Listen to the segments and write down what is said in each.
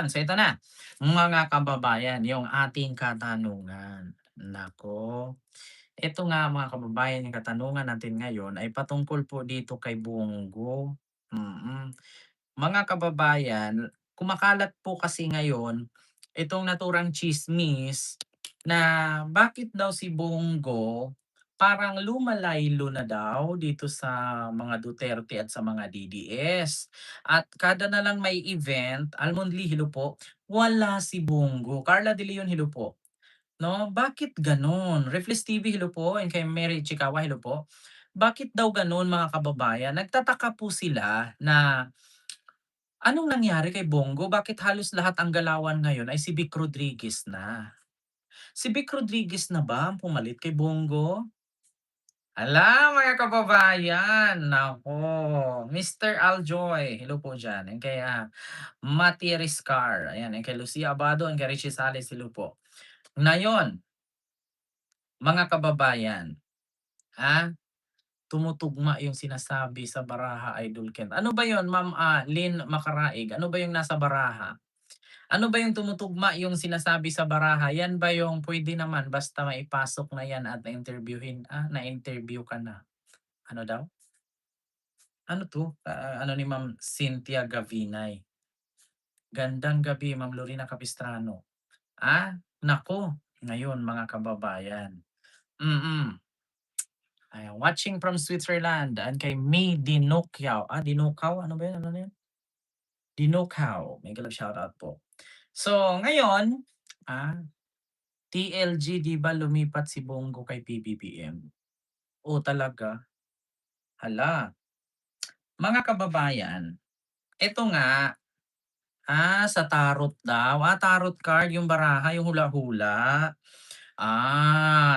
So ito na, mga kababayan, yung ating katanungan. Nako, ito nga mga kababayan, yung katanungan natin ngayon ay patungkol po dito kay Bongo. Mga kababayan, kumakalat po kasi ngayon itong naturang tsismis na bakit daw si Bongo parang lumalaylo na daw dito sa mga Duterte at sa mga DDS. At kada na lang may event, Almond Lee, hello po, wala si Bongo. Carla De Leon, hello po. No, bakit gano'n? Reflex TV, hello po, and kay Mary Chikawa, hello po. Bakit daw gano'n mga kababayan? Nagtataka po sila na anong nangyari kay Bongo? Bakit halos lahat ang galawan ngayon ay si Vic Rodriguez na? Si Vic Rodriguez na ba ang pumalit kay Bongo? Hala, mga kababayan, naku, Mr. Aljoy, hello po diyan, and kay, Mati Riscar, ayan, and kay Lucia Abado, and kay Richie Sales, hello po. Ngayon, mga kababayan, ah, tumutugma yung sinasabi sa Baraha Idol Ken. Ano ba yon, Ma'am, Lynn Macaraig, ano ba yung nasa Baraha? Ano ba yung tumutugma yung sinasabi sa Baraha? Yan ba yung pwede naman basta maipasok na yan at na-interview ka na? Ano daw? Ano 'to? Ano ni Ma'am Cynthia Gavinay. Gandang gabi, Ma'am Lorena Capistrano. Naku, ngayon mga kababayan. Mm. Ayan, watching from Switzerland and kay May Dinocchio. Dinocao? Ano ba yun? Ano na yun? Dinocao. Mega love shoutout po. So, ngayon, ah, TLG 'di ba lumipat si Bongo kay PBBM? Oh, talaga? Hala. Mga kababayan, eto nga, sa tarot daw. Tarot card yung baraha, yung hula-hula.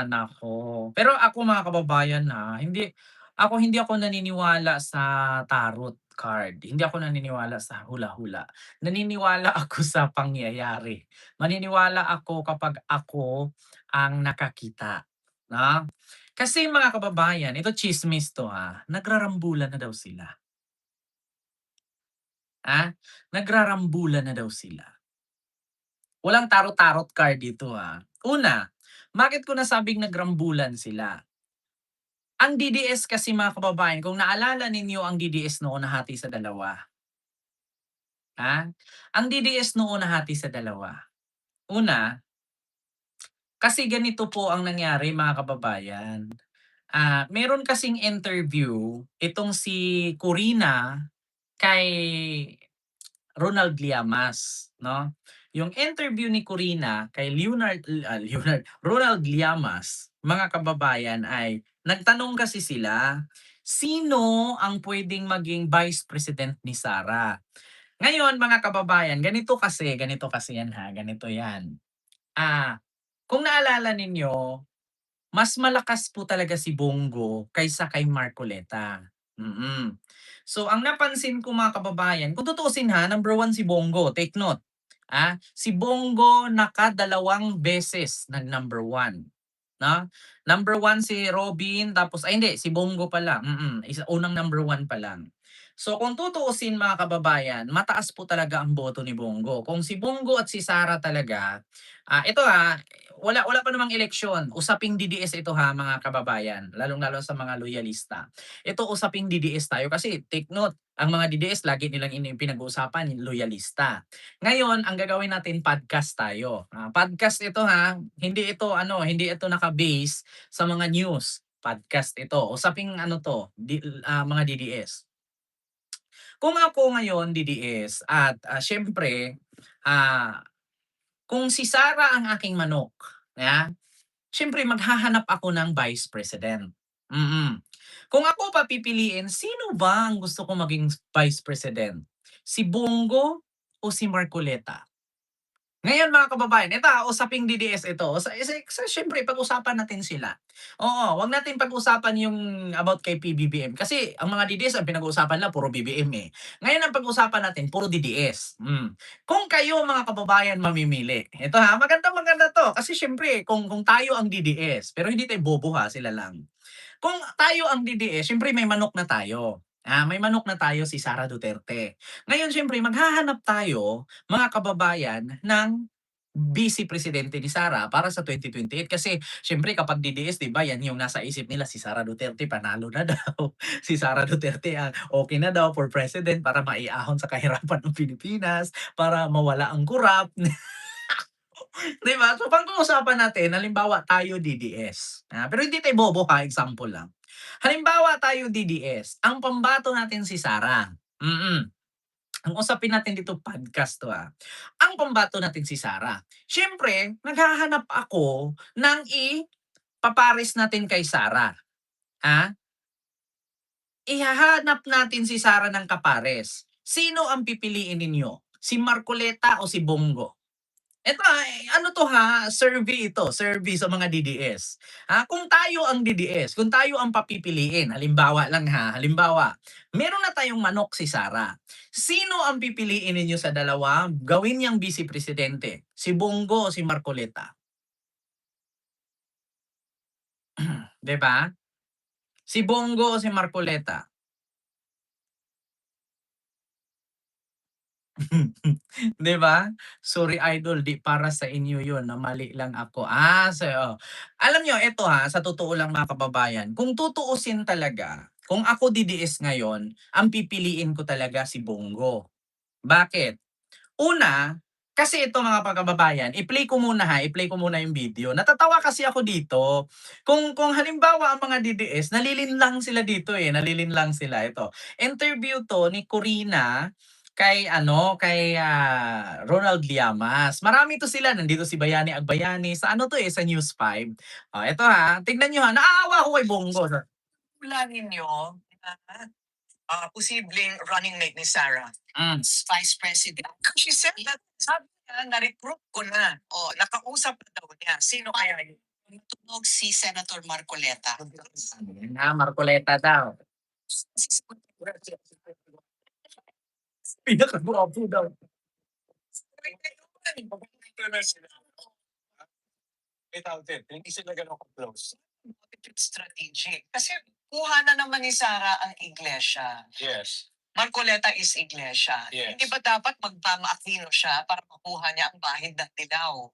Naku. Pero ako mga kababayan, hindi ako naniniwala sa tarot card. Hindi ako naniniwala sa hula-hula. Naniniwala ako sa pangyayari. Maniniwala ako kapag ako ang nakakita, 'no? Kasi mga kababayan, ito tsismis 'to, nagrarambulan na daw sila, nagrarambulan na daw sila. Walang tarot-tarot card dito, Una, bakit ko nasabing nagrambulan sila? Ang DDS kasi mga kababayan, kung naalala ninyo ang DDS noon nahati sa dalawa, ha? Ang DDS noon nahati sa dalawa. Una, kasi ganito po ang nangyari mga kababayan. Meron kasing interview itong si Corina kay Ronald Llamas, 'no? Yung interview ni Corina kay Ronald Llamas, mga kababayan, ay nagtanong kasi sila, sino ang puwedeng maging Vice President ni Sara? Ngayon mga kababayan, ganito kasi yan, ganito yan. Kung naalala ninyo, mas malakas po talaga si Bongo kaysa kay Marcoleta. So ang napansin ko mga kababayan, kung tutuusin number one si Bongo, take note. Si Bongo nakadalawang beses nag-number one. No? Number one si Robin, tapos ay hindi, si Bongo pala. Unang number one pa lang. So kung tutuusin mga kababayan, mataas po talaga ang boto ni Bongo. Kung si Bongo at si Sara talaga, ito wala wala pa namang eleksyon. Usaping DDS ito mga kababayan, lalong-lalo sa mga loyalista. Ito usaping DDS tayo kasi take note, ang mga DDS lagi nilang pinag-uusapan yung loyalista. Ngayon, ang gagawin natin podcast tayo. Podcast ito hindi ito naka-base sa mga news. Podcast ito. Usaping mga DDS. Kung ako ngayon DDS at siyempre, ah, kung si Sara ang aking manok, siyempre maghahanap ako ng vice president. Mm. Kung ako papipiliin, sino ba ang gusto ko maging vice president? Si Bongo o si Marcoleta? Ngayon mga kababayan, ito usaping DDS ito. Siyempre pag-usapan natin sila. Oo, wag natin pag-usapan yung about kay PBBM kasi ang mga DDS ang pinag-uusapan lang puro BBM eh. Ngayon ang pag-usapan natin puro DDS. Kung kayo mga kababayan mamimili, ito maganda-maganda 'to kasi siyempre kung tayo ang DDS, pero hindi tayo bobo sila lang. Kung tayo ang DDS, siyempre may manok na tayo. May manok na tayo, si Sara Duterte. Ngayon siyempre maghahanap tayo, mga kababayan, ng vice presidente ni Sara para sa 2028 kasi siyempre kapag DDS 'di ba yan yung nasa isip nila, si Sara Duterte panalo na daw, si Sara Duterte, okey na daw for president para maiahon sa kahirapan ng Pilipinas, para mawala ang kurap. 'Di ba? So pag-uusapan natin halimbawa tayo DDS, pero hindi tayo bobo ha, example lang. Halimbawa tayo DDS, ang pambato natin si Sara, ang usapin natin dito podcast 'to, ang pambato natin si Sara. Siyempre naghahanap ako ng ipapares natin kay Sara, ah, ihahanap natin si Sara ng kapares. Sino ang pipiliin ninyo? Si Marcoleta o si Bongo? Eto, ano 'to ha, survey ito, survey sa mga DDS. Kung tayo ang DDS, kung tayo ang papipiliin, halimbawa lang ha, halimbawa, meron na tayong manok si Sara. Sino ang pipiliin ninyo sa dalawa gawin niyang vice presidente? Si Bongo o si Marcoleta? 'Di ba? Si Bongo o si Marcoleta? 'Di ba? Sorry idol, 'di para sa inyo 'yun, namali lang ako. Alam niyo eto ha, sa totoo lang mga kababayan, kung tutuusin talaga, kung ako DDS ngayon, ang pipiliin ko talaga si Bongo. Bakit? Una, kasi ito mga kababayan, i-play ko muna ha, i-play ko muna yung video. Natatawa kasi ako dito. Kung halimbawa ang mga DDS, nalilinlang sila dito nalilinlang sila. Ito, interview to ni Corina kay Ronald Llamas. Marami to sila, nandito si Bayani Agbayani, sa ano to sa News 5. Ito ha, tignan niyo ha, naawa ako kay Bongo. Hula ninyo na posibleng running mate ni Sarah as Vice President. She said that, sabi niya, na-recruit ko na. O, nakausap na daw niya. Sino kaya yun? Tunog si Senator Marcoleta. Marcoleta daw. Pinakagwapo daw. Hindi sila ganun ka-close. Strategic. Kasi kuha na naman ni Sarah ang iglesia. Yes. Marcoleta is iglesia. Yes. Hindi ba dapat magpang-Aquino siya para makuha niya ang bahid ng Dilaw?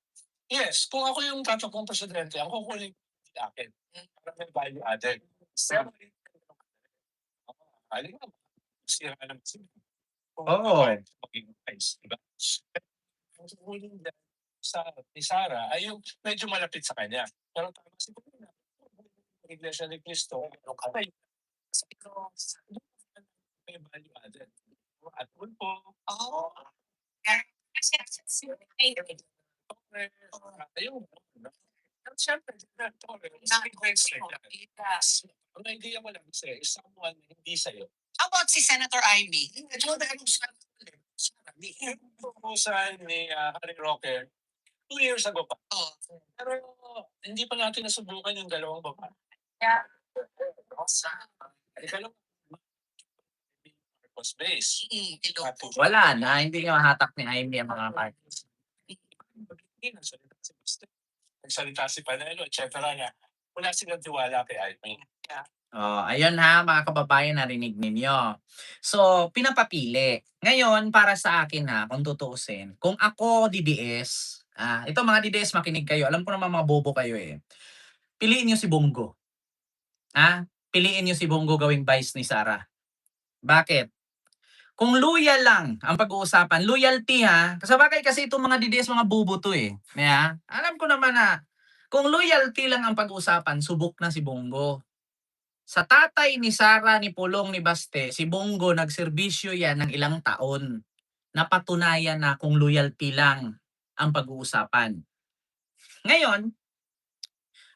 Yes. Kung ako yung tatakbong presidente, ang kukunin sa akin. Para may value added. Pero, aling nga, sira naman sila. Oo. Maging vice, diba? Ang huling sa ni Sarah ay yung medyo malapit sa kanya. Pero tama si Corina. Iglesia ni Cristo, ano ka tayo? Pero may value added. At po. Oo. Kasi ayun. At syempre, ang idea mo lang kasi is someone na hindi sa'yo. How about si Senator Amy? Ano na anong sabi yung proposal ni Harry Roque 2 years ago pa. Pero hindi pa natin nasubukan yung dalawang babae. Yeah. Ikaw purpose base. Wala na, hindi nga mahatak ni Amy ang mga parties. Nagsalita si Panelo, et cetera nga. Wala silang tiwala kay Amy. Ayun ha, mga kababayan, narinig ninyo. So, pinapapili. Ngayon, para sa akin ha, kung tutuusin, kung ako DDS, ito mga DDS, makinig kayo. Alam ko naman mga bobo kayo Piliin niyo si Bongo. Piliin niyo si Bongo gawing vice ni Sara. Bakit? Kung loyal lang ang pag-uusapan, loyalty ha, sabagay kasi itong mga DDS mga bobo to alam ko naman na kung loyalty lang ang pag-uusapan, subok na si Bongo. Sa tatay ni Sara, ni Pulong, ni Baste, si Bongo nagserbisyo yan ng ilang taon. Napatunayan na kung loyalty lang ang pag-uusapan. Ngayon,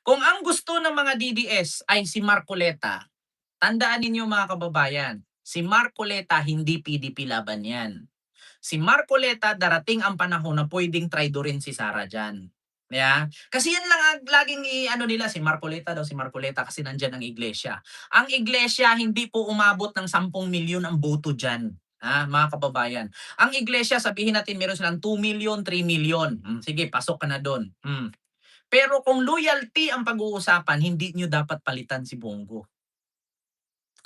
kung ang gusto ng mga DDS ay si Marcoleta, tandaan ninyo mga kababayan, si Marcoleta hindi PDP laban yan. Si Marcoleta darating ang panahon na pwedeng traidorin si Sara dyan. Kasi yan lang ang laging nila, si Marcoleta daw, si Marcoleta kasi nandyan ang iglesia. Ang iglesia hindi po umabot ng 10 milyon ang boto dyan. Mga kababayan. Ang iglesia, sabihin natin meron silang 2 million, 3 million. Sige, pasok ka na doon. Pero kung loyalty ang pag-uusapan, hindi nyo dapat palitan si Bongo.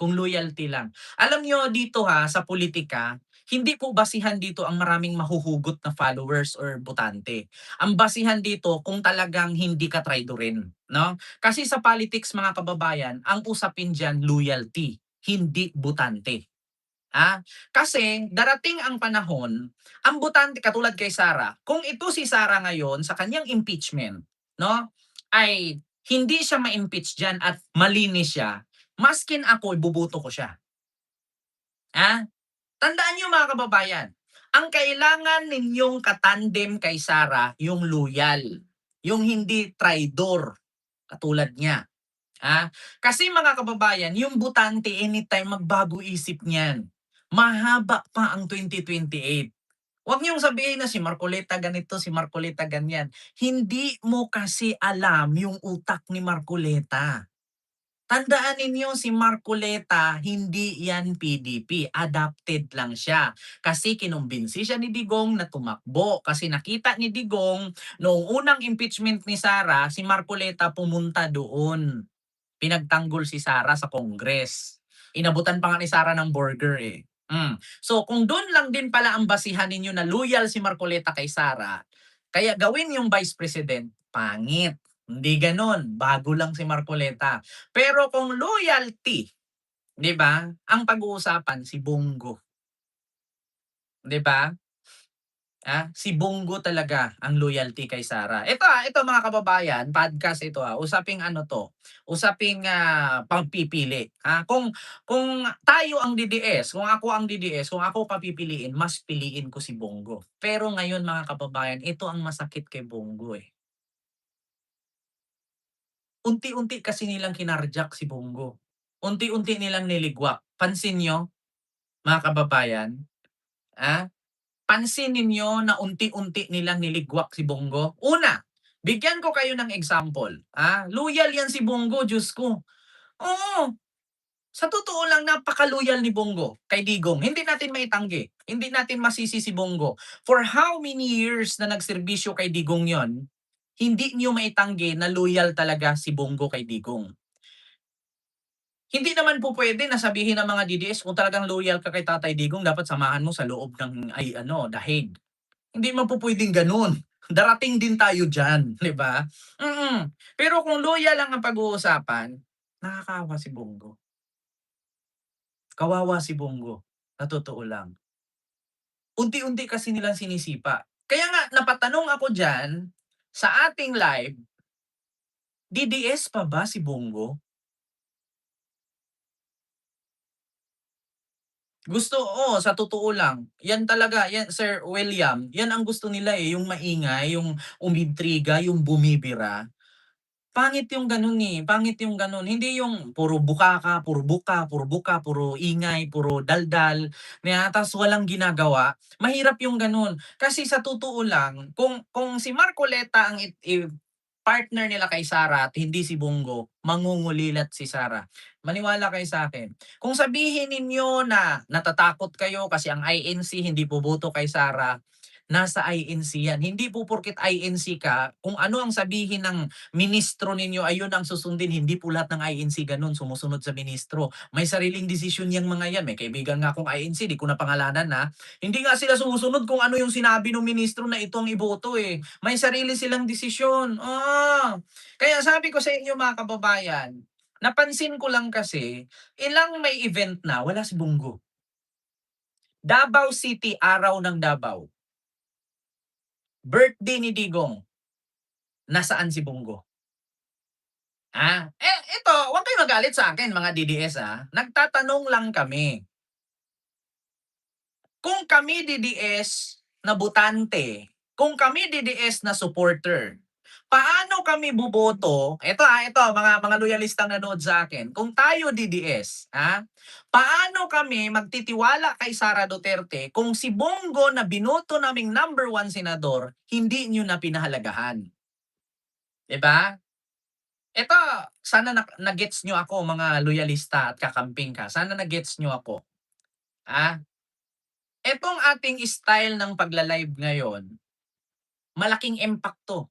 kung loyalty lang. Alam niyo dito sa politika, hindi po basihan dito ang maraming mahuhugot na followers or botante. Ang basihan dito kung talagang hindi ka traidorin, 'no? Kasi sa politics mga kababayan, ang usapin diyan loyalty, hindi botante. Kasi darating ang panahon, ang botante katulad kay Sara, kung ito si Sara ngayon sa kanyang impeachment, 'no, ay hindi siya ma-impeach diyan at malinis siya, maskin ako iboboto ko siya. Ah, Tandaan niyo mga kababayan, ang kailangan ninyong katandem kay Sara yung loyal, yung hindi traidor katulad niya. Kasi mga kababayan, yung botante anytime magbago isip niyan. Mahaba pa ang 2028. Huwag niyong sabihin na si Marcoleta ganito, si Marcoleta ganyan. Hindi mo kasi alam yung utak ni Marcoleta. Tandaan ninyo si Marcoleta, hindi yan PDP, adapted lang siya. Kasi kinumbinsi siya ni Digong na tumakbo kasi nakita ni Digong noong unang impeachment ni Sara, si Marcoleta pumunta doon. Pinagtanggol si Sara sa Congress. Inabutan pa nga ni Sara ng burger eh. So kung doon lang din pala ang basihan ninyo na loyal si Marcoleta kay Sara, kaya gawin yung vice president, pangit. Hindi gano'n, bago lang si Marcoleta. Pero kung loyalty, 'di ba? Ang pag-uusapan si Bongo, 'di ba? Si Bongo talaga ang loyalty kay Sara. Ito mga kababayan, podcast ito usaping ano 'to, usaping pagpipili, kung tayo ang DDS, kung ako ang DDS, kung ako papipiliin, mas piliin ko si Bongo. Pero ngayon mga kababayan, ito ang masakit kay Bongo, eh. Unti-unti kasi nilang kinarjak si Bongo. Unti-unti nilang niligwak. Pansin niyo, mga kababayan, ah? Pansinin ninyo na unti-unti nilang niligwak si Bongo. Una, bigyan ko kayo ng example. Loyal yan si Bongo, Diyos ko. Oo, sa totoo lang napaka-loyal ni Bongo kay Digong. Hindi natin maitanggi. Hindi natin masisi si Bongo. For how many years na nagserbisyo kay Digong yon, hindi niyo maitanggi na loyal talaga si Bongo kay Digong. Hindi naman po pwede na sabihin ng mga DDS kung talagang loyal ka kay Tatay Digong dapat samahan mo sa loob ng dahig. Hindi man po puwedeng gano'n. Darating din tayo diyan, 'di ba? Pero kung loyal lang ang pag-uusapan, nakakaawa si Bongo. Kawawa si Bongo, sa totoo lang. Unti-unti kasi nilang sinisipa. Kaya nga napatanong ako diyan, sa ating live, DDS pa ba si Bongo? Sa totoo lang. Yan talaga, yan Sir William, yan ang gusto nila, yung maingay, yung umintriga, yung bumibira. Pangit yung gano'n, pangit yung gano'n. Hindi yung puro buka ka, puro buka, puro buka, puro ingay, puro daldal, ta's walang ginagawa. Mahirap yung gano'n. Kasi sa totoo lang, kung si Marcoleta ang partner nila kay Sara at hindi si Bongo, mangungulilat si Sara. Maniwala kayo sa'kin. Kung sabihin ninyo na natatakot kayo kasi ang INC hindi boboto kay Sara, nasa INC yan. Hindi po porket INC ka, kung ano ang sabihin ng ministro ninyo, ayun ang susundin. Hindi po lahat ng INC ganun, sumusunod sa ministro. May sariling desisyon yang mga yan. May kaibigan nga akong INC, di ko na pangalanan hindi nga sila sumusunod kung ano yung sinabi ng ministro na ito ang iboto eh. May sarili silang desisyon. Kaya sabi ko sa inyo mga kababayan, napansin ko lang kasi, ilang may event na, wala si Bongo. Davao City, araw ng Davao. Birthday ni Digong, nasaan si Bongo? Ito, huwag kayong magalit sa akin mga DDS nagtatanong lang kami. Kung kami DDS na botante, kung kami DDS na supporter, paano kami boboto? Ito mga loyalistang nanood sa akin. Kung tayo DDS, paano kami magtitiwala kay Sara Duterte kung si Bongo na binoto naming number 1 senador, hindi niyo na pinahalagahan? 'Di ba? Ito, sana na-gets niyo ako mga loyalista at kakamping ka. Sana na-gets niyo ako. Ah, Etong ating style ng pagla-live ngayon, malaking impact 'to.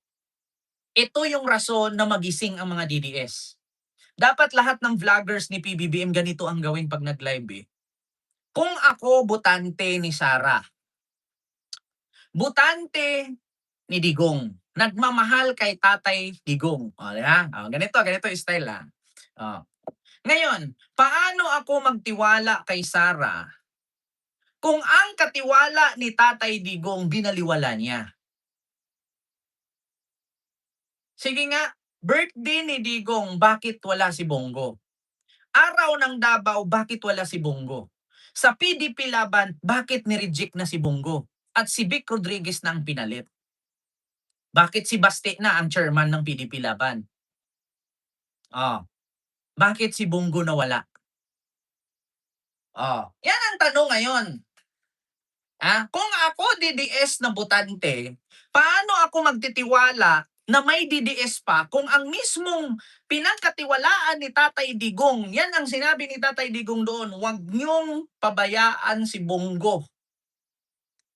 Ito yung rason na magising ang mga DDS. Dapat lahat ng vloggers ni PBBM ganito ang gawin 'pag nag-live, eh. Kung ako botante ni Sara, botante ni Digong, nagmamahal kay Tatay Digong, oh, 'di ba? Oh, ganito yung style, Oh. Ngayon, paano ako magtiwala kay Sara kung ang katiwala ni Tatay Digong binaliwala niya? Sige nga, birthday ni Digong, bakit wala si Bongo? Araw ng Davao, bakit wala si Bongo? Sa PDP Laban, bakit ni-reject na si Bongo? At si Vic Rodriguez na ang pinalit? Bakit si Baste na ang chairman ng PDP Laban? Oh, bakit si Bongo nawala? Oh, yan ang tanong ngayon. Kung ako DDS na botante, paano ako magtitiwala na may DDS pa kung ang mismong pinagkatiwalaan ni Tatay Digong, yan ang sinabi ni Tatay Digong doon, huwag niyong pabayaan si Bongo.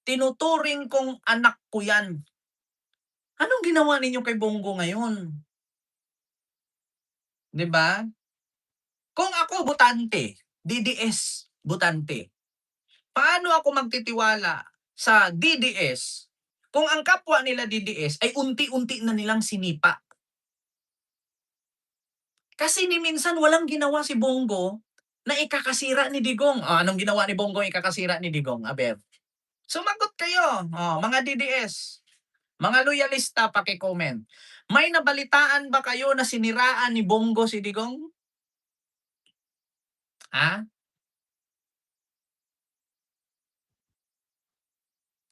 Tinuturing kong anak ko yan. Anong ginawa ninyo kay Bongo ngayon? 'Di ba? Kung ako botante, DDS botante, paano ako magtitiwala sa DDS kung ang kapwa nila DDS ay unti-unti na nilang sinipa? Kasi ni minsan walang ginawa si Bongo na ikakasira ni Digong. Anong ginawa ni Bongo ikakasira ni Digong, aber? Sumagot kayo, mga DDS, mga loyalista, paki-comment. May nabalitaan ba kayo na siniraan ni Bongo si Digong? Ha?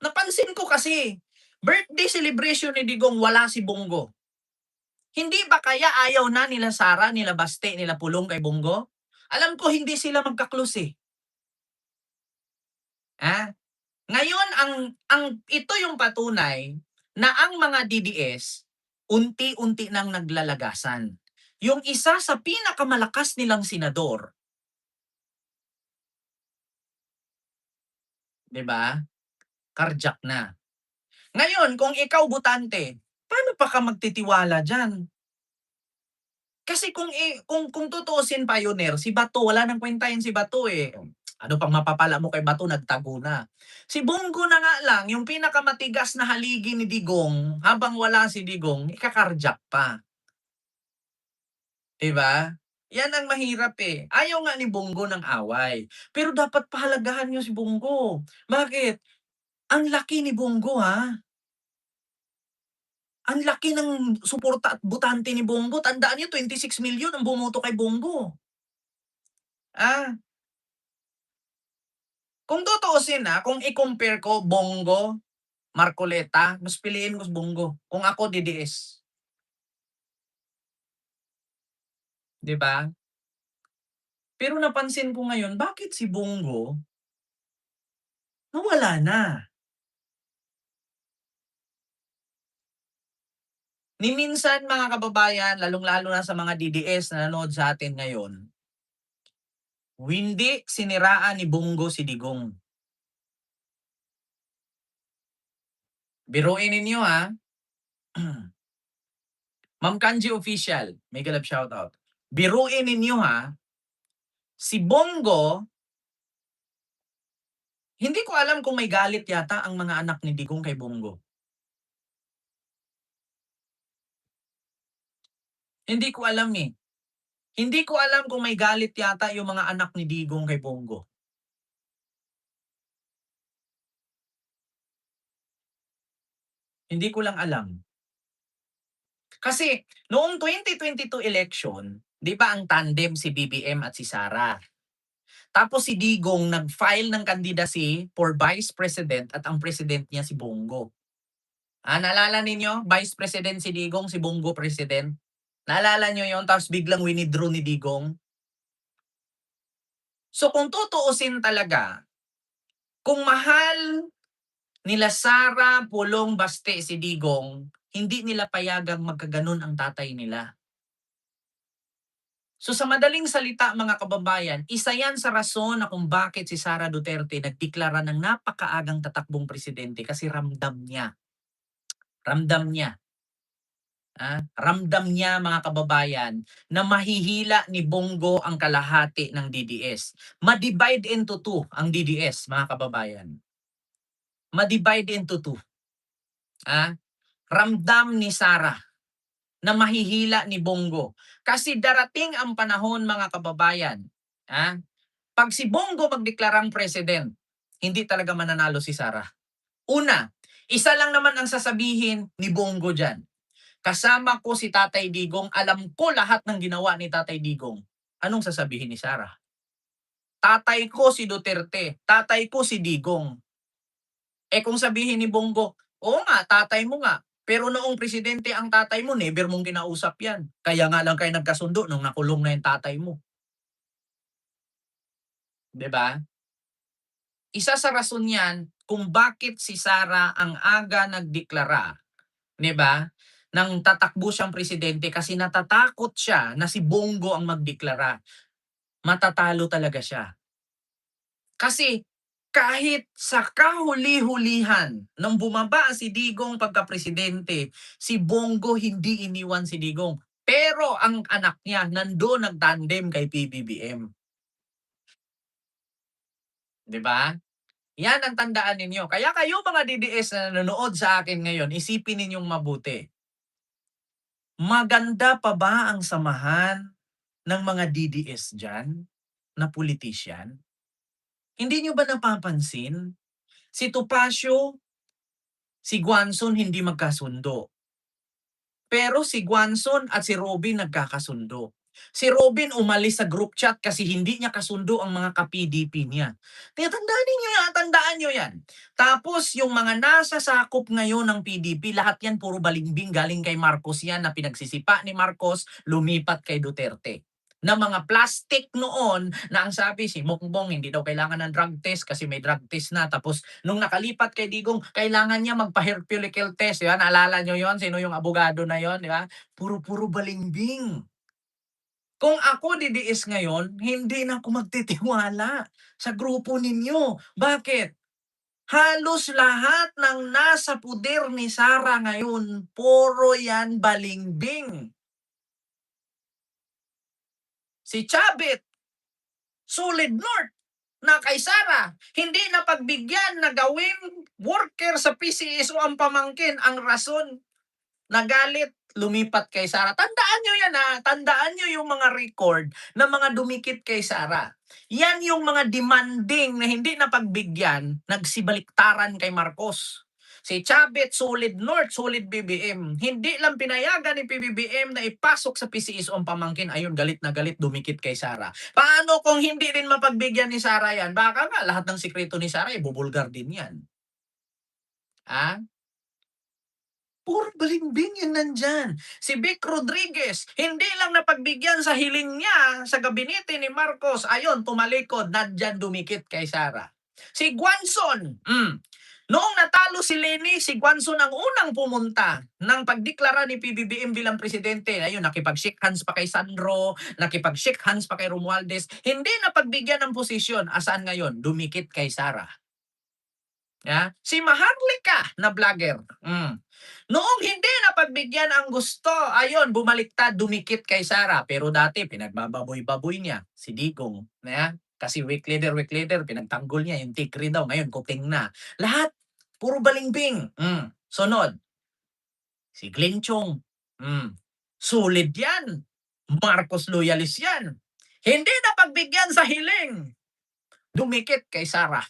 Napansin ko kasi, birthday celebration ni Digong wala si Bongo. Hindi ba kaya ayaw na nila Sara, nila Baste, nila Pulong kay Bongo? Alam ko hindi sila magka-close, eh. Ah, Ngayon ang ito yung patunay na ang mga DDS unti-unti nang naglalagasan. Yung isa sa pinakamalakas nilang senador, 'di ba? Carjack na. Ngayon kung ikaw botante, paano pa ka magtitiwala diyan? Kasi kung tutuusin, Pioneer, si Bato wala nang kwenta yan si Bato, eh. Ano pang mapapala mo kay Bato, nagtago na. Si Bongo na nga lang, yung pinakamatigas na haligi ni Digong, habang wala si Digong, ikakarjak pa. 'Di ba? Yan ang mahirap, eh. Ayaw nga ni Bongo ng away. Pero dapat pahalagahan niyo si Bongo. Bakit? Ang laki ni Bongo, ha. Ang laki ng suporta at botante ni Bongo. Tandaan niyo 26 million ang bumoto kay Bongo. Ah, Kung tutuusin, kung i-compare ko Bongo, Marcoleta, mas piliin ko si Bongo kung ako DDS, 'di ba? Pero napansin ko ngayon, bakit si Bongo nawala na? Ni minsan mga kababayan, lalong-lalo na sa mga DDS na nanonood sa atin ngayon, hindi siniraan ni Bongo si Digong. Biruin ninyo, Ma'am Kanji Official, mega love shoutout. Biruin ninyo, si Bongo, hindi ko alam kung may galit yata ang mga anak ni Digong kay Bongo. Hindi ko alam, eh. Hindi ko alam kung may galit yata yung mga anak ni Digong kay Bongo. Hindi ko lang alam. Kasi noong 2022 election, 'di ba ang tandem si BBM at si Sara. Tapos si Digong nag-file ng candidacy for Vice President at ang president niya si Bongo. Naalala ninyo? Vice President si Digong, si Bongo President. Naalala niyo yon? Tapos biglang winidraw ni Digong. So kung tutuusin talaga, kung mahal nila Sara, Pulong, Baste si Digong, hindi nila payagang magkaganon ang tatay nila. So sa madaling salita mga kababayan, isa yan sa rason na kung bakit si Sara Duterte nagdeklara ng napakaagang tatakbong presidente kasi ramdam niya. Ramdam niya Ramdam niya mga kababayan na mahihila ni Bongo ang kalahati ng DDS. Ma-divide into two ang DDS mga kababayan. Ma-divide into two. Ah, Ramdam ni Sara na mahihila ni Bongo. Kasi darating ang panahon mga kababayan, ah, 'pag si Bongo magdeklarang president, hindi talaga mananalo si Sara. Una, isa lang naman ang sasabihin ni Bongo diyan, "Kasama ko si Tatay Digong, alam ko lahat ng ginawa ni Tatay Digong." Anong sasabihin ni Sara? "Tatay ko si Duterte, tatay ko si Digong." Kung sabihin ni Bongo, "Oo nga, tatay mo nga, pero noong presidente ang tatay mo, never mong kinausap 'yan. Kaya nga lang kayo nagkasundo nung nakulong na yung tatay mo." 'Di ba? Isa sa rason 'yan kung bakit si Sara ang aga nagdeklara, 'di ba, ng tatakbo siyang presidente kasi natatakot siya na si Bongo ang magdeklara. Matatalo talaga siya. Kasi kahit sa kahuli-hulihan nung bumaba si Digong pagkapresidente, si Bongo hindi iniwan si Digong. Pero ang anak niya nando'n nagtandem kay PBBM, 'di ba? Yan ang tandaan ninyo. Kaya kayo mga DDS na nanonood sa akin ngayon, isipin ninyong mabuti. Maganda pa ba ang samahan ng mga DDS diyan na politician? Hindi niyo ba napapansin? Si Topacio, si Guanzon hindi magkasundo. Pero si Guanzon at si Robin nagkakasundo. Si Robin umalis sa group chat kasi hindi niya kasundo ang mga ka-PDP niya. Tandaan niyo yan. Tapos yung mga nasa sakop ngayon ng PDP, lahat yan puro balimbing galing kay Marcos yan na pinagsisipa ni Marcos, lumipat kay Duterte na mga plastic noon na ang sabi si Bongbong hindi daw kailangan ng drug test kasi may drug test na. Tapos nung nakalipat kay Digong, kailangan niya magpa-herpeulical test, di ba? Naalala niyo yon? Sino yung abogado na yon, di ba? Puro-puro balimbing. Kung ako DDS ngayon, hindi na ako magtitiwala sa grupo ninyo. Bakit? Halos lahat ng nasa puder ni Sara ngayon, puro yan balimbing. Si Chavit, Solid North, na kay Sara, hindi na pagbigyan na gawing worker sa PCSO ang pamangkin. Ang rason, nagalit, lumipat kay Sara. Tandaan nyo yan ha, tandaan nyo yung mga record ng mga dumikit kay Sara. Yan yung mga demanding na hindi napagbigyan, nagsibaliktaran kay Marcos. Si Chavit, solid North, solid BBM. Hindi lang pinayagan ni PBBM na ipasok sa PCSO ang pamangkin. Ayun, galit na galit, dumikit kay Sara. Paano kung hindi rin mapagbigyan ni Sara yan? Baka nga lahat ng sikreto ni Sara, ibubulgar din yan. Ah? Puro balimbing yan nandyan. Si Vic Rodriguez, hindi lang napagbigyan sa hiling niya sa gabinete ni Marcos. Ayun, tumalikod, nandyan dumikit kay Sara. Si Guanzon, noong natalo si Leni, si Guanzon ang unang pumunta ng pagdeklara ni PBBM bilang presidente. Ayun, nakipag-shake hands pa kay Sandro, nakipag-shake hands pa kay Romualdez. Hindi napagbigyan ng posisyon. Asaan ngayon? Dumikit kay Sara. Si Maharlika na vlogger. Noong hindi napagbigyan ang gusto, ayun, bumaliktad, dumikit kay Sara. Pero dati, pinagbababoy-baboy niya si Digong. Kasi week leader, pinagtanggol niya yung tikri daw. Ngayon, kuting na. Lahat, puro balimbing. Sunod, si Glenn Chong. Sulit yan. Marcos loyalist yan. Hindi napagbigyan sa hiling. Dumikit kay Sara.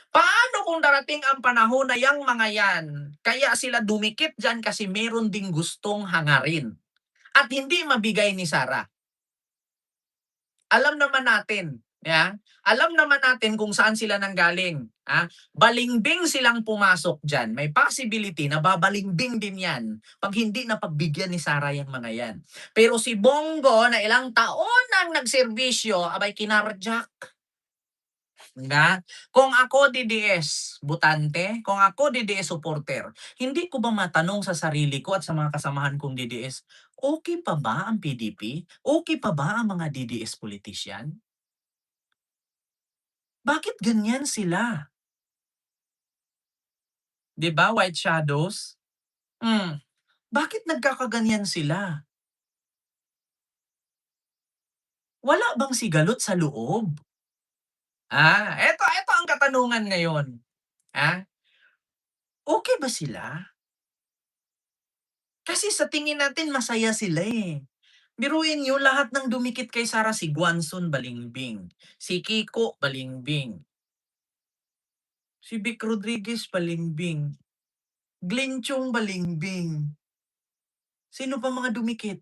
Paano kung darating ang panahon na yang mga yan, kaya sila dumikit diyan kasi meron ding gustong hangarin at hindi mabigay ni Sara? Alam naman natin, alam naman natin kung saan sila nanggaling. Balimbing silang pumasok diyan. May possibility na babalimbing din yan pag hindi napagbigyan ni Sara yung mga yan. Pero si Bongo na ilang taon nang nagserbisyo, abay kinarjak. Kung ako DDS butante, kung ako DDS supporter, hindi ko ba matanong sa sarili ko at sa mga kasamahan kong DDS, okay pa ba ang PDP? Okay pa ba ang mga DDS politician? Bakit ganyan sila? 'Di ba, white shadows? Hmm. Bakit nagkakaganyan sila? Wala bang sigalot sa loob? Eto ang katanungan ngayon, ah, okey ba sila? Kasi sa tingin natin masaya sila, eh. Biruin niyo lahat ng dumikit kay Sarah, si Gwanson balimbing, si Kiko balimbing, si Vic Rodriguez balimbing, Glenn Chong balimbing, sino pa mga dumikit?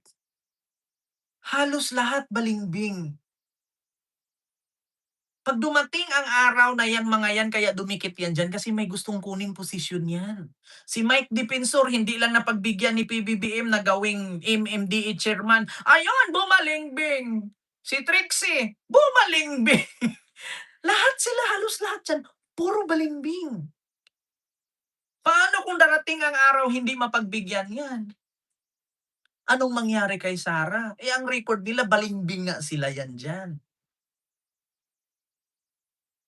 Halos lahat balimbing. 'Pag dumating ang araw na yang mga yan kaya dumikit yan diyan kasi may gustong kuning posisyon yan. Si Mike Defensor hindi lang napagbigyan ni PBBM na gawing MMDA chairman, ayun bumalingbing. Si Trixie, bumalingbing. Lahat sila, halos lahat diyan, puro balimbing. Paano kung darating ang araw hindi mapagbigyan yan? Anong mangyari kay Sarah? Eh, ang record nila balimbing nga sila yan diyan.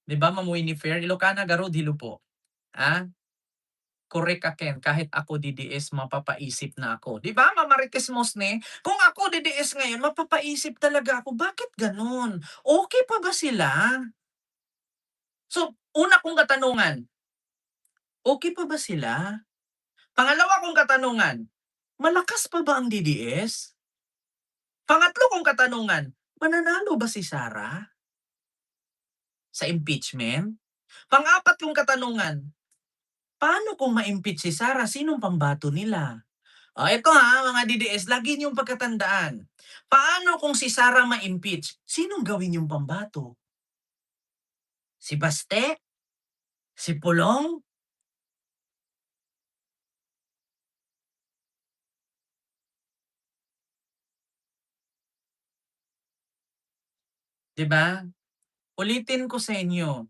'Di ba, Ma'am Winifred, Ilocana Garud, hilo po. Ah, korek ka Ken, kahit ako DDS mapapaisip na ako. 'Di ba, Ma'am Marites Mosne? Kung ako DDS ngayon mapapaisip talaga ako, bakit gano'n? Okey pa ba sila? So, una kong katanungan, okey pa ba sila? Pangalawa kong katanungan, malakas pa ba ang DDS? Pangatlo kong katanungan, mananalo ba si Sara sa impeachment? Pang-apat kong katanungan, paano kung ma-impeach si Sara, sinong pambato nila? Eto mga DDS, lagi niyong pagkatandaan. Paano kung si Sara ma-impeach, sinong gawin niyong pambato? Si Baste? Si Pulong? 'Di ba? Ulitin ko sa inyo,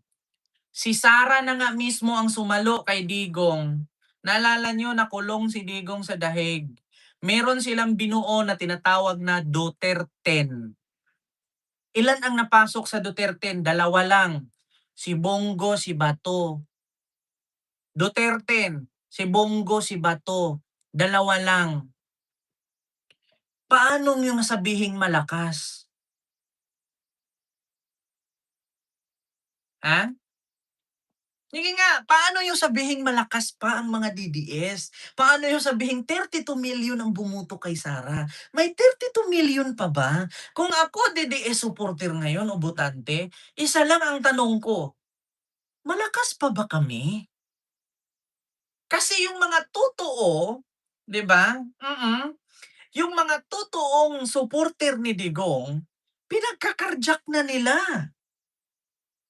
si Sara na nga mismo ang sumalo kay Digong. Naalala niyo nakulong si Digong sa dahig. Meron silang binuo na tinatawag na Duterten. Ilan ang napasok sa Duterten? Dalawa lang. Si Bongo, si Bato. Duterten, si Bongo, si Bato. Dalawa lang. Paano niyo sabihing malakas? Ha? Sige nga, paano yung sabihing malakas pa ang mga DDS? Paano yung sabihing 32 million ang bumuto kay Sara? May 32 million pa ba? Kung ako DDS supporter ngayon o botante, isa lang ang tanong ko, malakas pa ba kami? Kasi yung mga totoo, 'di ba? Yung mga totoong supporter ni Digong, pinagka-carjack na nila.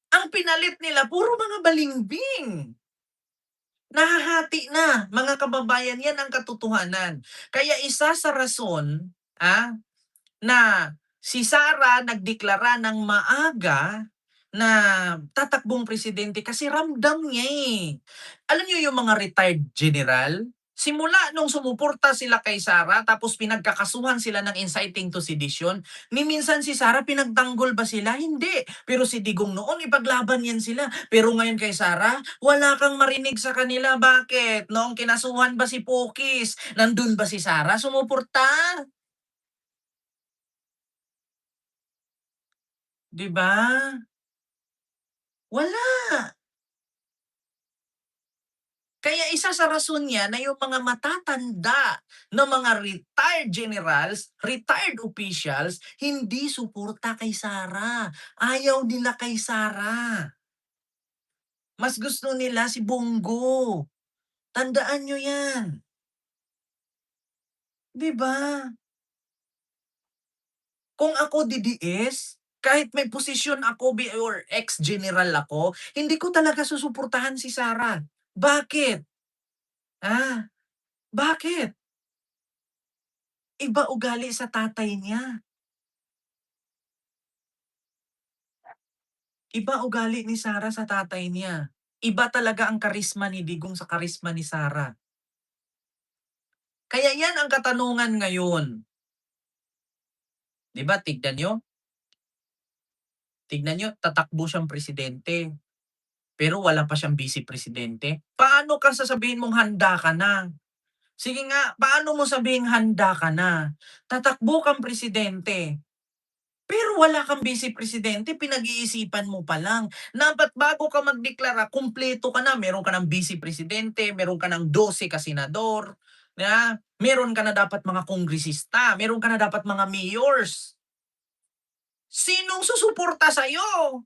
Ang pinalit nila puro mga balimbing. Nahahati na, mga kababayan, yan ang katotohanan. Kaya isa sa rason, na si Sara nagdeklara ng maaga na tatakbong presidente kasi ramdam niya, eh. Alam niyo yung mga retired general, simula nung sumuporta sila kay Sara tapos pinagkakasuhan sila ng inciting to sedition, ni minsan si Sara pinagtanggol ba sila? Hindi. Pero si Digong noon ipaglaban yan sila. Pero ngayon kay Sara, wala kang marinig sa kanila. Bakit? Noong kinasuhan ba si Pokis, nandun ba si Sara sumuporta? 'Di ba? Wala. Kaya isa sa rason niyan na yung mga matatanda na mga retired generals, retired officials, hindi suporta kay Sara. Ayaw nila kay Sara. Mas gusto nila si Bongo. Tandaan niyo 'yan, 'di ba? Kung ako DDS, kahit may posisyon ako or ex-general ako, hindi ko talaga susuportahan si Sara. Bakit? Ah, bakit? Iba ugali sa tatay niya. Iba ugali ni Sarah sa tatay niya. Iba talaga ang karisma ni Digong sa karisma ni Sarah. Kaya yan ang katanungan ngayon. 'Di ba tignan niyo tatakbo siyang presidente, pero wala pa siyang vice presidente. Paano ka sasabihin mong handa ka na? Sige nga, paano mo sabihing handa ka na? Tatakbo kang presidente, pero wala kang vice presidente, pinag-iisipan mo pa lang. Dapat bago ka magdeklara, kumpleto ka na. Meron ka ng vice presidente, meron ka ng 12 ka senador, meron ka na dapat mga kongresista, meron ka na dapat mga mayors. Sinong susuporta sa'yo?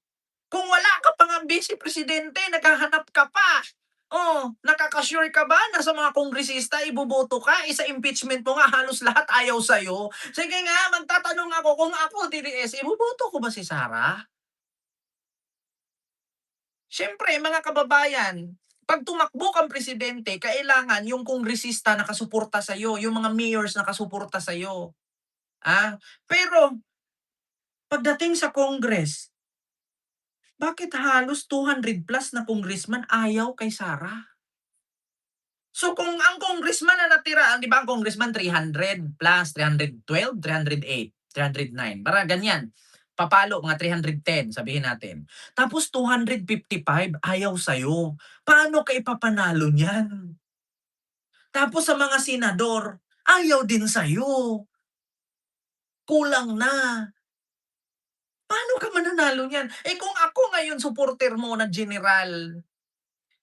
Kung wala ka pa ngang vice presidente, naghahanap ka pa. Oh, nakaka-sure ka ba na sa mga kongresista iboboto ka? Sa impeachment mo nga halos lahat ayaw sa'yo. Sige nga, magtatanong ako kung ako DDS, iboboto ko ba si Sara? Siyempre mga kababayan, 'pag tumakbo kang presidente kailangan yung kongresista nakasuporta sa'yo, yung mga mayors nakasuporta sa'yo, pero pagdating sa Congress, bakit halos 200 plus na congressman ayaw kay Sara? So kung ang congressman na natira, 'di ba ang congressman 300 plus, 312, 308, 309, parang ganyan. Papalo mga 310 sabihin natin. Tapos 255 ayaw sa'yo. Paano ka ipapanalo niyan? Tapos sa mga senador, ayaw din sa'yo. Kulang na. Paano ka mananalo niyan? Eh kung ako ngayon supporter mo na general,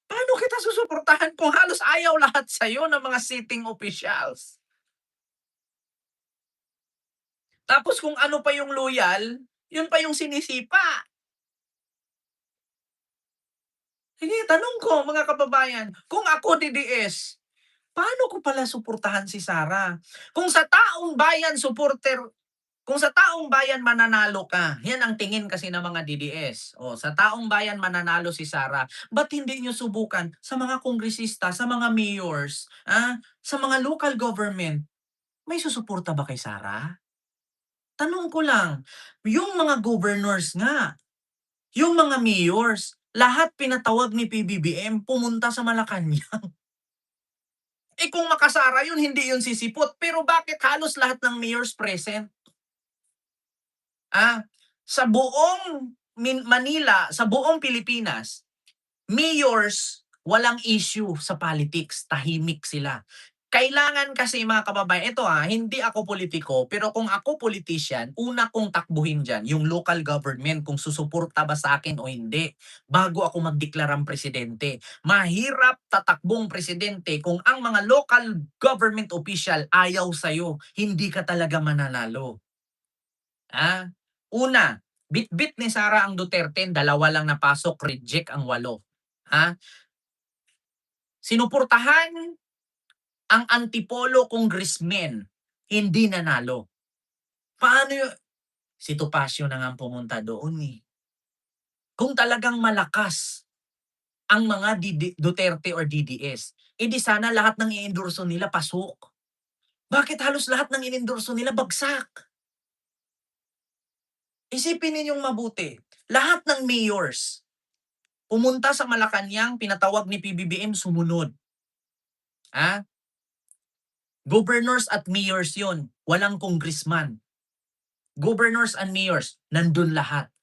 paano kita susuportahan kung halos ayaw lahat sa'yo ng mga sitting officials? Tapos kung ano pa yung loyal, yun pa yung sinisipa. Sige, tanong ko mga kababayan, kung ako DDS, paano ko pala suportahan si Sara? Kung sa taong bayan supporter, kung sa taong bayan mananalo ka, yan ang tingin kasi ng mga DDS. O, sa taong bayan mananalo si Sara, ba't hindi nyo subukan sa mga kongresista, sa mga mayors, sa mga local government, may susuporta ba kay Sara? Tanong ko lang, yung mga governors nga, yung mga mayors, lahat pinatawag ni PBBM pumunta sa Malacanang. Eh kung makasara yun, hindi yun sisipot. Pero bakit halos lahat ng mayors present? Ah, sa buong Manila, sa buong Pilipinas, mayors, walang issue sa politics, tahimik sila. Kailangan kasi mga kababayan, ito hindi ako politiko, pero kung ako politician, una kong takbuhin diyan yung local government kung susuporta ba sa akin o hindi, bago ako magdeklarang presidente. Mahirap tatakbong presidente kung ang mga local government official ayaw sa'yo, hindi ka talaga mananalo. Ah, Una, bitbit ni Sara ang Duterte, dalawa lang napasok, reject ang 8. Ah, Sinuportahan ang Antipolo congressman, hindi nanalo. Paano si Topacio na nga ang pumunta doon, eh. Kung talagang malakas ang mga Duterte or DDS, eh, sana lahat ng i-endorso nila pasok. Bakit halos lahat ng inendorso nila bagsak? Isipin ninyong mabuti, lahat ng mayors pumunta sa Malacanang, pinatawag ni PBBM, sumunod. Ah, Governors at mayors 'yon, walang congressman. Governors and mayors, nandun lahat.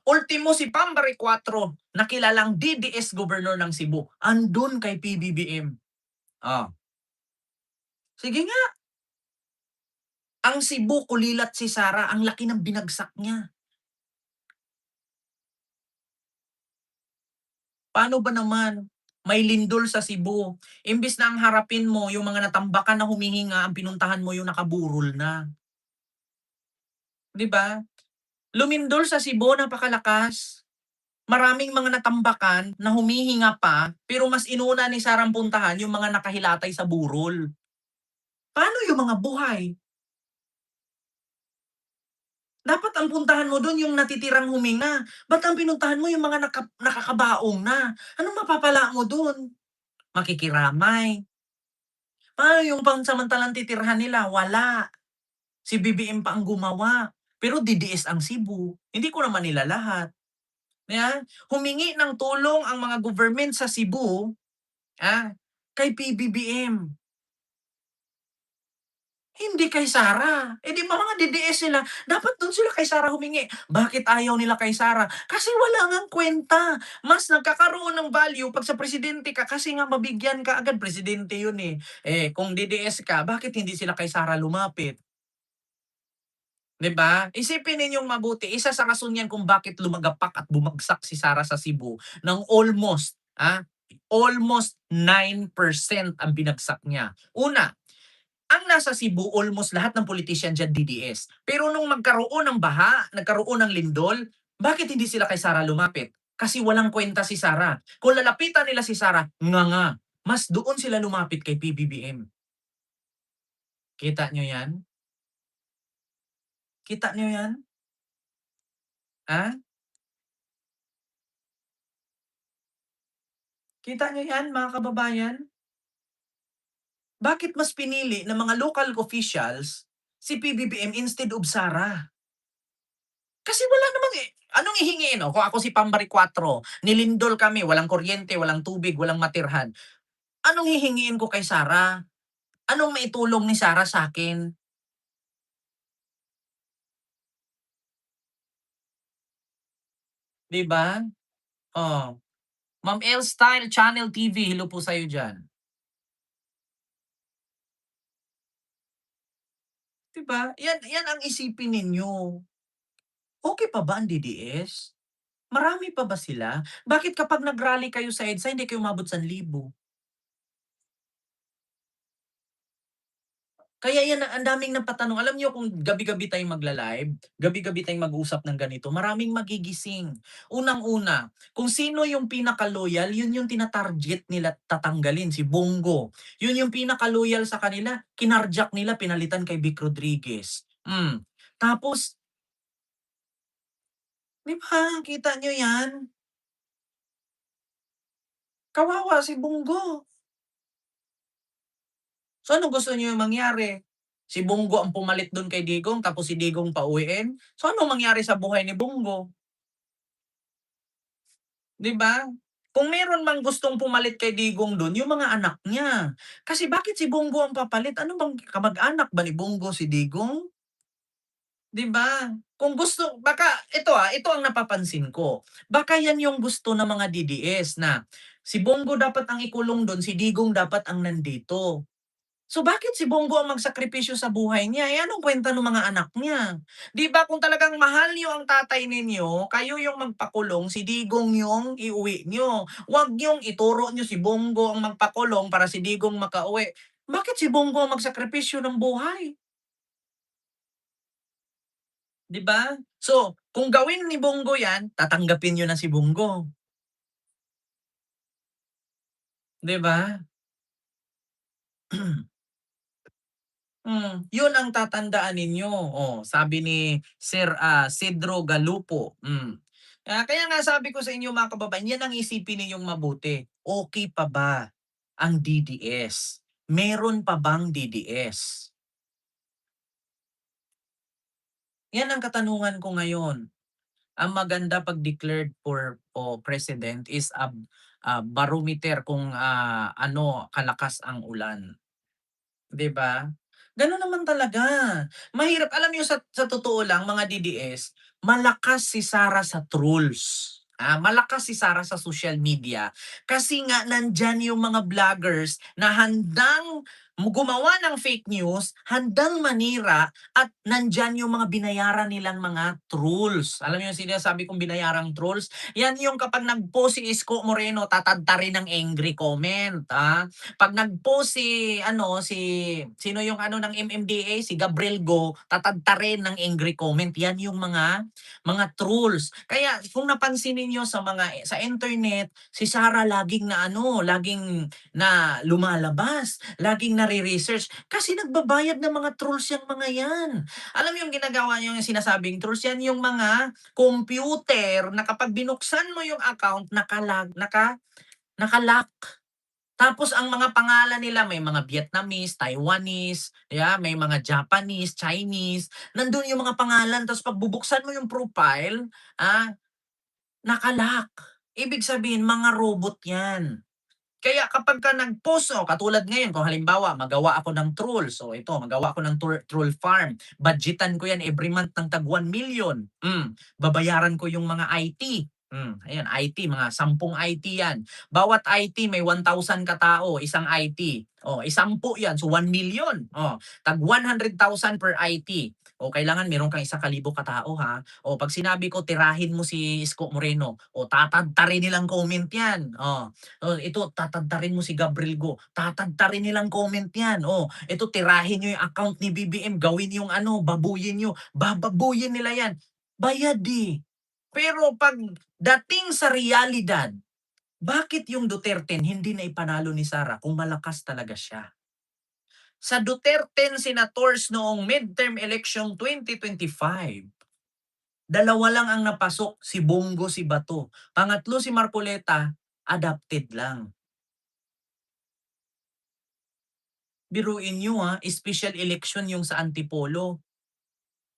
Ultimo si Pambare 4, na kilalang DDS Governor ng Cebu, andun kay PBBM. Oh, sige nga, ang Cebu kulilat si Sara, ang laki ng binagsak niya. Paano ba naman? May lindol sa Cebu. Imbis na ang harapin mo yung mga natambakan na humihinga, ang pinuntahan mo yung nakaburol na. 'Di ba? Lumindol sa Cebu, napakalakas. Maraming mga natambakan na humihinga pa, pero mas inuna ni Sarang puntahan yung mga nakahilatay sa burol. Paano yung mga buhay? Dapat ang puntahan mo dun yung natitirang huminga. Ba't ang pinuntahan mo yung mga nakakabaong na? Anong mapapala mo dun? Makikiramay. Paano yung pansamantalang titirhan nila? Wala. Si BBM pa ang gumawa. Pero DDS ang Cebu. Hindi ko naman nila lahat. Humingi ng tulong ang mga government sa Cebu, kay PBBM. Hindi kay Sarah. Eh, di ba mga DDS sila, dapat dun sila kay Sarah humingi. Bakit ayaw nila kay Sarah? Kasi wala ngang kwenta. Mas nagkakaroon ng value 'pag sa presidente ka kasi nga mabigyan ka agad, presidente yun, eh. Eh, kung DDS ka, bakit hindi sila kay Sarah lumapit? 'Di ba? Isipin ninyong mabuti, isa sa rason yan kung bakit lumagapak at bumagsak si Sara sa Cebu ng almost 9% ang binagsak niya. Una, ang nasa Cebu almost lahat ng politician diyan DDS. Pero nung magkaroon ng baha, nagkaroon ng lindol, bakit hindi sila kay Sara lumapit? Kasi walang kwenta si Sara. Kung lalapitan nila si Sara, nga, mas doon sila lumapit kay PBBM. Kita niyo 'yan? Kita niyo 'yan? Ah? Kita niyo 'yan, mga kababayan? Bakit mas pinili ng mga local officials si PBBM instead of Sara? Kasi wala namang, anong hihingiin, kung ako si Pambari 4, nilindol kami, walang kuryente, walang tubig, walang matirhan. Anong hihingiin ko kay Sara? Anong maitulong ni Sara sa'kin, 'di ba? Oh, Ma'am L Style Channel TV, hello po sa'yo diyan. 'Di ba? Yan yan ang isipin ninyo. Okey pa ba ang DDS? Marami pa ba sila? Bakit kapag nag-rally kayo sa EDSA hindi kayo umabot 1,000? Kaya yan ang daming napatanong. Alam niyo kung gabi-gabi tayong magla-live, gabi-gabi tayong mag-usap ng ganito, maraming magigising. Unang-una, kung sino yung pinaka-loyal, yun yung tina-target nila tatanggalin, si Bongo. Yun yung pinaka-loyal sa kanila, kinarjak nila, pinalitan kay Vic Rodriguez. Tapos, 'di ba, kita niyo yan? Kawawa si Bongo. So, anong gusto niyo mangyari? Si Bongo ang pumalit dun kay Digong tapos si Digong pauwiin? So, anong mangyari sa buhay ni Bongo? 'Di ba? Kung meron mang gustong pumalit kay Digong dun, yung mga anak niya. Kasi bakit si Bongo ang papalit? Ano bang kamag-anak ba ni Bongo si Digong? 'Di ba? Kung gusto baka ito ang napapansin ko. Baka yan yung gusto ng mga DDS na si Bongo dapat ang ikulong dun, si Digong dapat ang nandito. So, bakit si Bongo ang magsakripisyo sa buhay niya, anong kuwenta nung mga anak niya? 'Di ba kung talagang mahal niyo ang tatay ninyo, kayo yung magpakulong, si Digong yung iuwi niyo. Huwag niyong ituro niyo si Bongo ang magpakulong para si Digong makauwi. Bakit si Bongo ang magsakripisyo ng buhay, 'di ba? So, kung gawin ni Bongo 'yan, tatanggapin niyo na si Bongo, 'di ba? 'Yun ang tatandaan ninyo. Oh, sabi ni Sir, Cedro Galupo. Kaya nga sabi ko sa inyo mga kababayan, 'yan ang isipin ninyong mabuti. Okey pa ba ang DDS? Meron pa bang DDS? 'Yan ang katanungan ko ngayon. Ang maganda 'pag declared for president is barometer kung, ano kalakas ang ulan. 'Di ba? Gano'n naman talaga. Mahirap alam niyo sa totoo lang mga DDS, malakas si Sara sa trolls. Malakas si Sara sa social media kasi nga nandiyan yung mga vloggers na handang gumawa ng fake news, handang manira at nandiyan yung mga binayaran nilang mga trolls. Alam niyo yung sinasabi kong binayarang trolls? Yan yung kapag nag-post si Isko Moreno tatadtarin ng angry comment, 'Pag nag-post si sino yung ano ng MMDA, si Gabriel Go, tatadtarin ng angry comment. Yan yung mga trolls. Kaya kung napansin ninyo sa internet, si Sarah laging na ano, laging na lumalabas, laging nare-research kasi nagbabayad ng mga trolls yang mga yan. Alam mo yung ginagawa niyo yung sinasabing trolls, yan yung mga computer na kapag binuksan mo yung account naka-lock. Tapos ang mga pangalan nila may mga Vietnamese, Taiwanese, may mga Japanese, Chinese, nandun yung mga pangalan tapos pag bubuksan mo yung profile, naka-lock. Ibig sabihin mga robot 'yan. Kaya kapagka nag-post ako, katulad ngayon kung halimbawa magawa ako ng trull, so ito magawa ako ng trull farm, budgetan ko 'yan every month ng tag 1,000,000. Babayaran ko yung mga IT. Ayan IT, mga 10 IT 'yan. Bawat IT may 1,000 katao, isang IT. Oh, 10 'yan, so 1,000,000. Oh, tag 100,000 per IT. O kailangan meron kang 1,000 katao ha. O pag sinabi ko tirahin mo si Isko Moreno, o tatadtarin nilang comment 'yan. Oh, oh, ito tatadtarin mo si Gabriel Go, tatadtarin nilang comment 'yan. Oh, ito tirahin niyo yung account ni BBM, gawin yung ano, babuyin niyo, bababuyin nila 'yan. Bayad eh. Pero pag dating sa realidad, bakit yung Duterte hindi na ipanalo ni Sara kung malakas talaga siya? Sa Duterte senators noong midterm election 2025, dalawa lang ang napasok, si Bongo, si Bato. Pangatlo si Marcoleta, adapted lang. Biruin niyo special election yung sa Antipolo.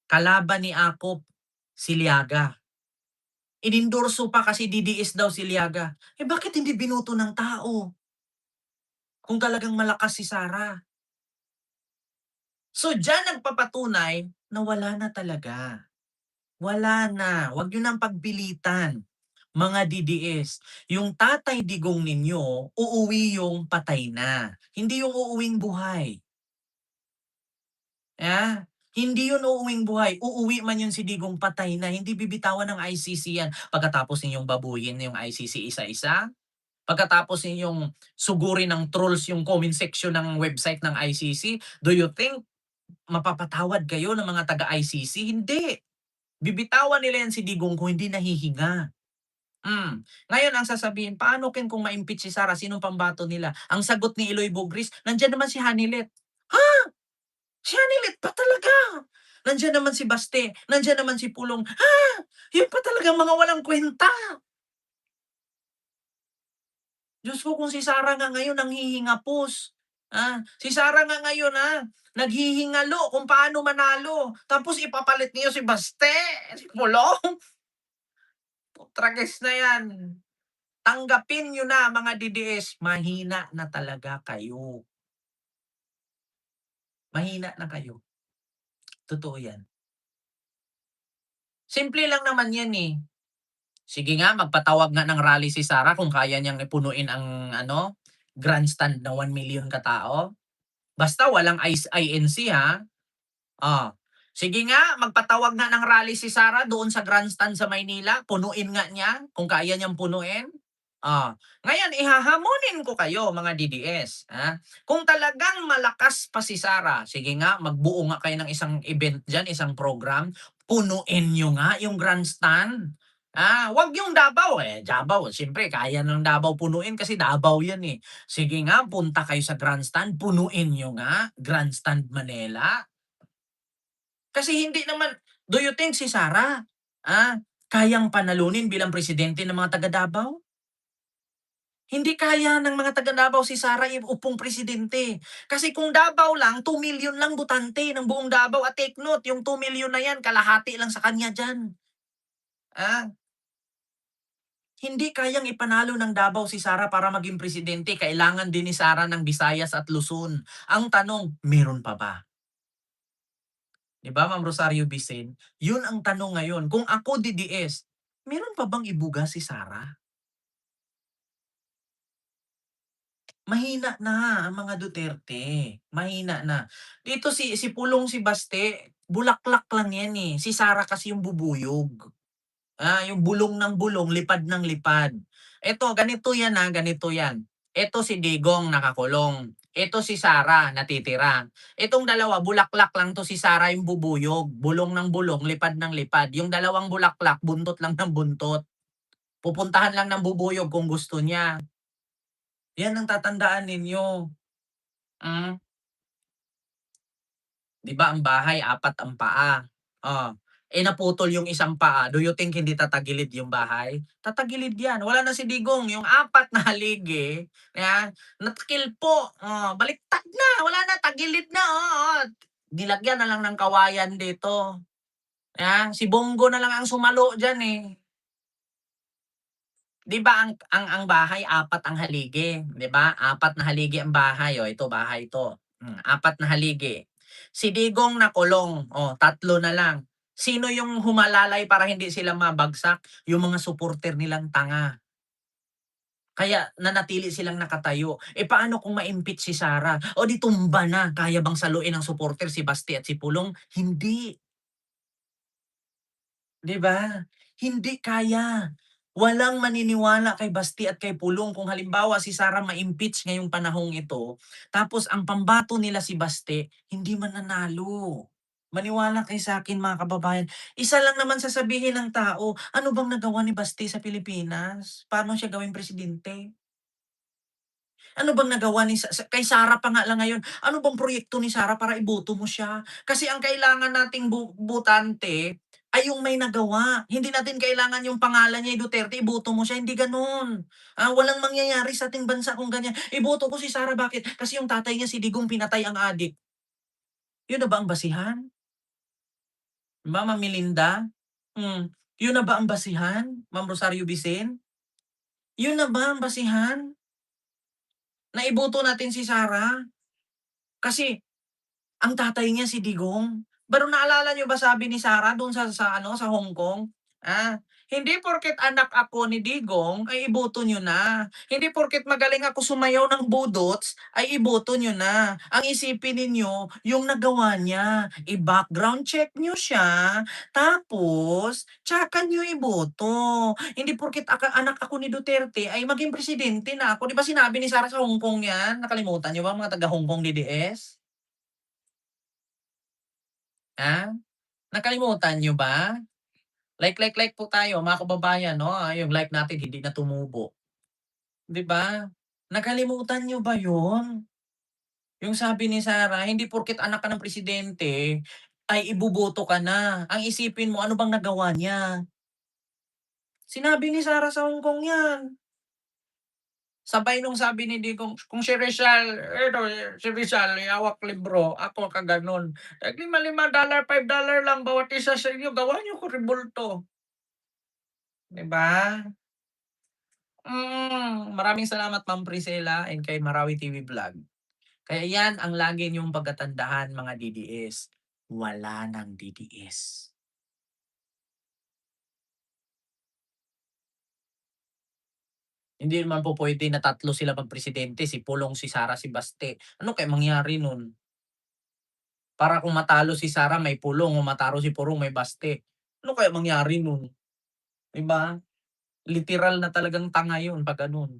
Kalaban ni Akop, si Liaga. Inindorso pa kasi DDS daw si Liaga. Eh bakit hindi binoto ng tao? Kung talagang malakas si Sara. So diyan nagpapatunay na wala na talaga. Wala na. Huwag niyo nang pagpilitan, mga DDS. Yung tatay digong ninyo, uuwi yung patay na. Hindi yung uuwing buhay. Hindi yun uuwing buhay. Uuwi man yun si Digong patay na. Hindi bibitawan ng ICC yan. Pagkatapos ninyong babuyin yung ICC isa-isa, pagkatapos ninyong sugurin ng trolls yung comment section ng website ng ICC, do you think mapapatawad kayo ng mga taga-ICC? Hindi. Bibitawan nila yan si Digong kung hindi nahihinga. Ngayon ang sasabihin, paano Ken kung ma-impeach si Sara, sinong pambato nila? Ang sagot ni Eloy Bogris, nandiyan naman si Hanilet. Ha? Si Hanilet pa talaga. Nandiyan naman si Baste, nandiyan naman si Pulong. Yun pa talagang mga walang kwenta. Diyos ko kung si Sara nga ngayon nanghihingapos. Si Sara nga ngayon naghihingalo kung paano manalo. Tapos ipapalit niyo si Baste, si Pulong. Putragis na yan. Tanggapin niyo na mga DDS, mahina na talaga kayo. Mahina na kayo. Totoo yan. Simple lang naman yan eh. Sige nga, magpatawag nga ng rally si Sara kung kaya niyang punuin ang ano, grandstand na 1,000,000 katao. Basta walang INC ha. Oh, sige nga, magpatawag nga ng rally si Sara doon sa grandstand sa Maynila, punuin nga niya kung kaya niyang punuin. Ngayon ihahamonin ko kayo mga DDS, kung talagang malakas pa si Sara, sige nga magbuo nga kayo ng isang event diyan, isang program, punuin niyo nga yung grandstand. 'Wag yung Davao, Davao siyempre kaya ng Davao punuin kasi Davao 'yan, eh. Sige nga punta kayo sa grandstand, punuin niyo nga, Grandstand Manila. Kasi hindi naman, do you think si Sara, kayang panalunin bilang presidente ng mga taga Davao? Hindi kaya ng mga taga Davao si Sara upong presidente. Kasi kung Davao lang, 2,000,000 lang botante ng buong Davao at take note, yung 2,000,000 na yan, kalahati lang sa kanya diyan. Ah, Hindi kayang ipanalo ng Davao si Sara para maging presidente. Kailangan din ni Sara ng Visayas at Luzon. Ang tanong, meron pa ba? 'Di ba, Ma'am Rosario Vicen? Yun ang tanong ngayon. Kung ako DDS, meron pa bang ibuga si Sara? Mahina na ang mga Duterte, mahina na. Dito si Pulong, si Baste, bulaklak lang 'yan, eh. Si Sara kasi yung bubuyog. Yung bulong ng bulong, lipad ng lipad. Eto ganito 'yan, ganito 'yan. Eto si Digong nakakulong, eto si Sara natitira. Itong dalawa bulaklak lang 'to, si Sara yung bubuyog, bulong ng bulong, lipad ng lipad. Yung dalawang bulaklak buntot lang ng buntot. Pupuntahan lang ng bubuyog kung gusto niya. 'Yan ang tatandaan ninyo. Hmm. 'Di ba ang bahay apat ang paa, oh, naputol yung isang paa, do you think hindi tatagilid yung bahay? Tatagilid 'yan, wala na si Digong, yung apat na haligi, natakilpo, baliktad na, wala na, tagilid na, nilagyan na lang ng kawayan dito, si Bongo na lang ang sumalo diyan, eh. 'Di ba ang bahay apat ang haligi, 'di ba? Apat na haligi ang bahay, oh, ito bahay 'to, 4 na haligi. Si Digong nakulong, oh, 3 na lang. Sino yung humalalay para hindi sila mabagsak? Yung mga suporter nilang tanga. Kaya nanatili silang nakatayo. Eh, paano kung ma-impeach si Sara? O di tumba na. Kaya bang saluin ng suporter si Basti at si Pulong? Hindi. 'Di ba? Hindi kaya. Walang maniniwala kay Basti at kay Pulong kung halimbawa si Sara ma-impeach ngayong panahong ito, tapos ang pambato nila si Basti, hindi mananalo. Maniwala kayo sa'kin mga kababayan, isa lang naman sasabihin ng tao, ano bang nagawa ni Basti sa Pilipinas? Paano siya gawing presidente? Ano bang nagawa ni kay Sara pa nga lang ngayon, ano bang proyekto ni Sara para iboto mo siya? Kasi ang kailangan nating botante ay yung may nagawa. Hindi natin kailangan yung pangalan niya, Duterte, iboto mo siya, hindi gano'n. Walang mangyayari sa ating bansa kung ganyan. Iboto ko si Sara, bakit? Kasi yung tatay niya si Digong pinatay ang adik. Yun na ba ang basihan? 'Di ba, Ma'am Melinda? Hmm, yun na ba ang basihan, Ma'am Rosario Vicen? Yun na ba ang basihan na iboto natin si Sara? Kasi ang tatay niya si Digong. Pero naalala niyo ba sabi ni Sarah dun sa Hong Kong? Hindi porket anak ako ni Digong ay iboto niyo na. Hindi porket magaling ako sumayaw ng budots ay iboto niyo na. Ang isipin ninyo yung nagawa niya. I-background check niyo siya, tapos tsaka niyo iboto. Hindi porket anak ako ni Duterte ay maging presidente na ako. 'Di ba sinabi ni Sarah sa Hong Kong 'yan? Nakalimutan niyo ba mga taga Hong Kong DDS? Ah, nakalimutan niyo ba? Like po tayo mga kababayan 'no, yung like natin hindi na tumubo, 'di ba? Nakalimutan niyo ba yun? Yung sabi ni Sarah, hindi porket anak ka ng presidente ay iboboto ka na. Ang isipin mo ano bang nagawa niya? Sinabi ni Sarah sa Hong Kong 'yan. Sabay nung sabi ni Digong, "Kung si Rizal eto si Rizal hawak libro, ako kaganon. $5 $5 lang bawat isa sa inyo, gawa niyo ko rebulto." 'Di ba? Maraming salamat Ma'am Priscilla and kay Marawi TV Vlog. Kaya 'yan ang lagi niyong pagkatandaan mga DDS, wala ng DDS. Hindi naman po puwede na 3 sila magpresidente, si Pulong, si Sara, si Baste. Ano kaya mangyari nun? Para kung matalo si Sara may Pulong, kung matalo si Pulong may Baste. Ano kaya mangyari nun, 'di ba? Literal na talagang tanga yun 'pag gano'n.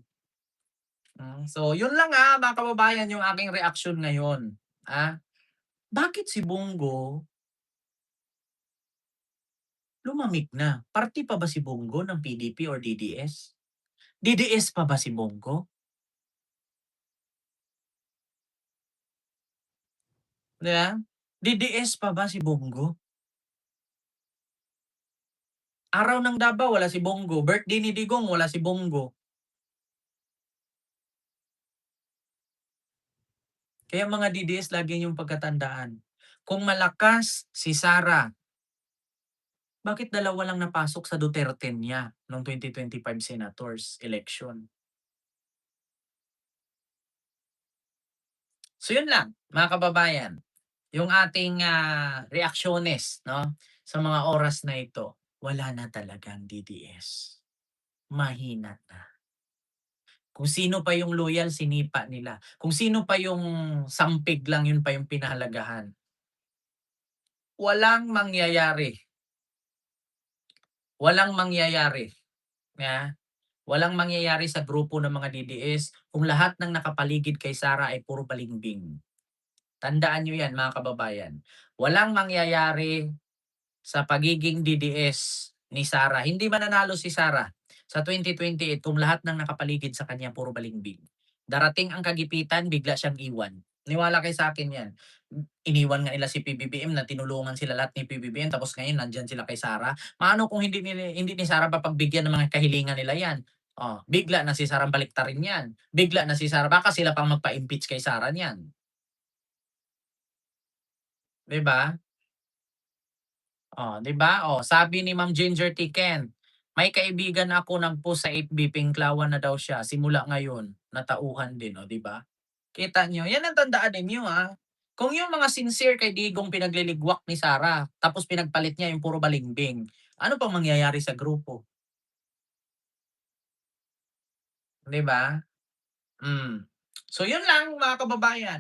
So yun lang, mga kababayan yung aking reaksyon ngayon. Ah, bakit si Bongo lumamig na? Parte pa ba si Bongo ng PDP or DDS? DDS pa ba si Bongo? 'Di ba? DDS pa ba si Bongo? Araw ng Davao wala si Bongo, birthday ni Digong wala si Bongo. Kaya mga DDS lagi niyong pagkatandaan, kung malakas si Sara, bakit dalawa lang napasok sa Duterte niya nung 2025 senators election? So yun lang, mga kababayan, yung ating, reaksyones 'no, sa mga oras na ito. Wala na talagang DDS, mahina na. Kung sino pa yung loyal sinipa nila, kung sino pa yung sampig lang yun pa yung pinahalagahan. Walang mangyayari, walang mangyayari, na walang mangyayari sa grupo ng mga DDS kung lahat ng nakapaligid kay Sara ay puro balimbing. Tandaan niyo 'yan mga kababayan. Walang mangyayari sa pagiging DDS ni Sara. Hindi mananalo si Sara sa 2028 kung lahat ng nakapaligid sa kanya puro balimbing. Darating ang kagipitan, bigla siyang iwan. Niwala kayo sa akin 'yan. Iniwan nga nila si PBBM na tinulungan sila lahat ni PBBM tapos ngayon nandiyan sila kay Sara. Paano kung hindi ni Sara mapagbigyan ng mga kahilingan nila 'yan? Oh, bigla na si Sara baliktarin 'yan. Bigla na si Sara baka sila pang magpa-impeach kay Sara niyan, 'di ba? Oh, 'di ba? Oh, sabi ni Ma'am Ginger Tiken, May kaibigan ako nag-post sa FB, pinklawan na daw siya, simula ngayon natauhan din, oh, 'di ba? Kita niyo, 'yan ang tandaan ninyo, kung yung mga sincere kay Digong pinagliligwak ni Sarah, tapos pinagpalit niya yung puro balimbing, ano pang mangyayari sa grupo, 'di ba? Hmm. So yun lang mga kababayan.